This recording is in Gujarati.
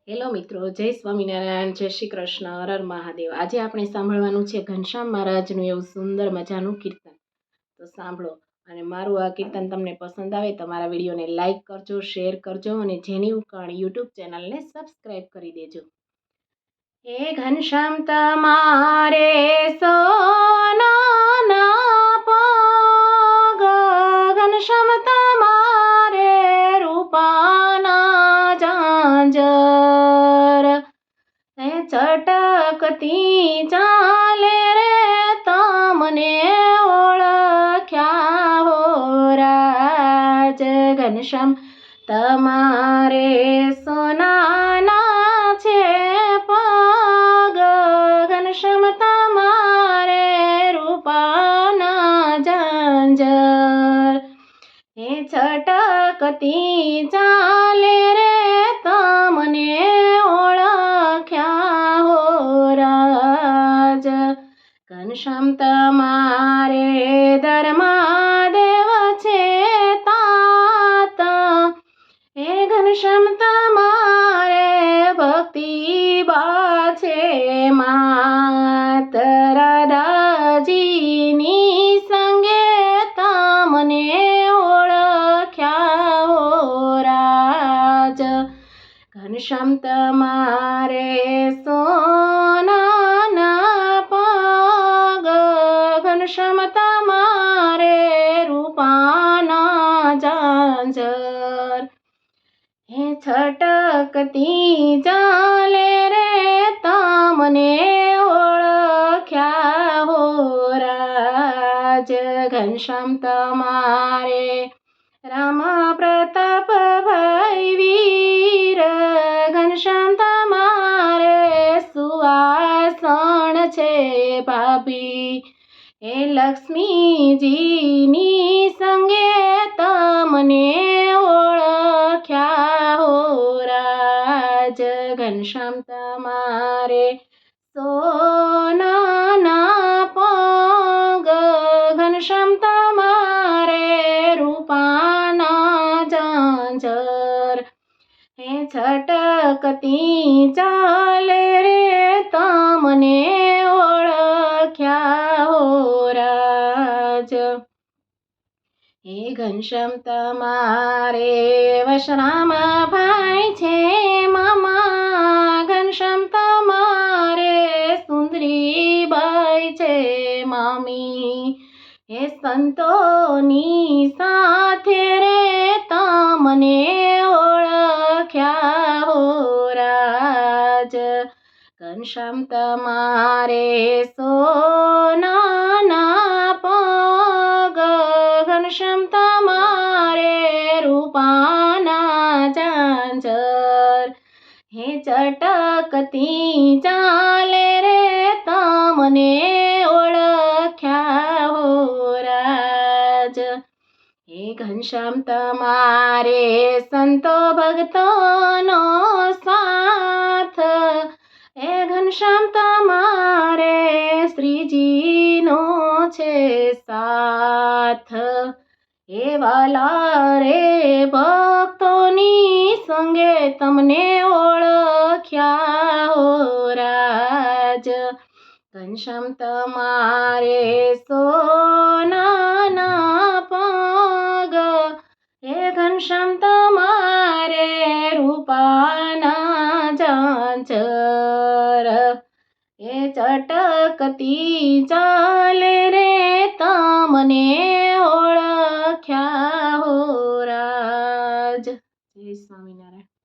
હેલો મિત્રો, જય સ્વામિનારાયણ, જય શ્રી કૃષ્ણ, હર હર મહાદેવ। આજે આપણે સાંભળવાનું છે ઘનશ્યામ મહારાજનું એવું સુંદર મજાનું કીર્તન। તો સાંભળો, અને મારું આ કીર્તન તમને પસંદ આવે તો મારા વિડીયોને લાઈક કરજો, શેર કરજો અને જેની ઉકાણી યુટ્યુબ ચેનલને સબસ્ક્રાઈબ કરી દેજો। હે ઘનશ્યામ તમારે સોનાના પગ, ઘનશ્યામ તમારે રૂપાના ઝાંઝર, ચટકતી ચાલે રે તમને ઓળખ્યા હો રાજ। ઘનશ્યામ તમારે સોનાના છે પગ, ઘનશ્યામ તમારે રૂપાના ઝાંઝર, હે છટકતી ચાલે રે તમને ઓળખ્યા હો રાજ। ઘનશ્યામ તમારે ધર્માદેવ છે તાત, હે ઘનશ્યામ તમારે ભક્તિ બા છે માત। રાધાજીની સંગે તમને ઓળખ્યા હો રાજ। ઘનશ્યામ તમારે સોનાના પગ, ઘનશ્યામ તમારે રૂપાના ઝાંઝર, હે છટકતી ચાલે રે તમને ઓળખ્યા હો રાજ। ઘનશ્યામ તમારે રામ પ્રતાપ ભાઈ વીર, ઘનશ્યામ તમારે સુવાસણ છે ભાભી, હે લક્ષ્મીજીની સંગે તમને ઓળખ્યા હો રાજ। ઘનશ્યામ તમારે સોનાના પગ, ઘનશ્યામ તમારે રૂપાના ઝાંઝર, હે છટકતી ચાલે રે તમને ઓળખ્યા હો રાજ। હે ઘનશ્યામ તમારે વશરામ ભાઈ છે મામા, ઘનશ્યામ તમારે સુંદરી બાઈ છે મામી, હે સંતોની સાથે રે તમને ઓળખ્યા હો રાજ। ઘનશ્યામ તમારે સોનાના પગ, ઘનશ્યામ તમારે રૂપાના ઝાંઝર, હે ચટકતી ચાલે રે તમને ઓળખ્યા હો રાજ। હે ઘનશ્યામ તમારે સંતો ભક્તોનો સાથ, હે ઘનશ્યામ તમારે શ્રીજીનો છે સાથ, હે વાલા રે ભક્તોની સંગે તમને ઓળખ્યા હો રાજ। ઘનશ્યામ તમારે સોનાના પગ, હે ઘનશ્યામ તમારે રૂપાના ઝાંઝર, હે ચટકતી ચાલે રે તમને ઓળખ્યા હો રાજ। જય સ્વામિનારાયણ।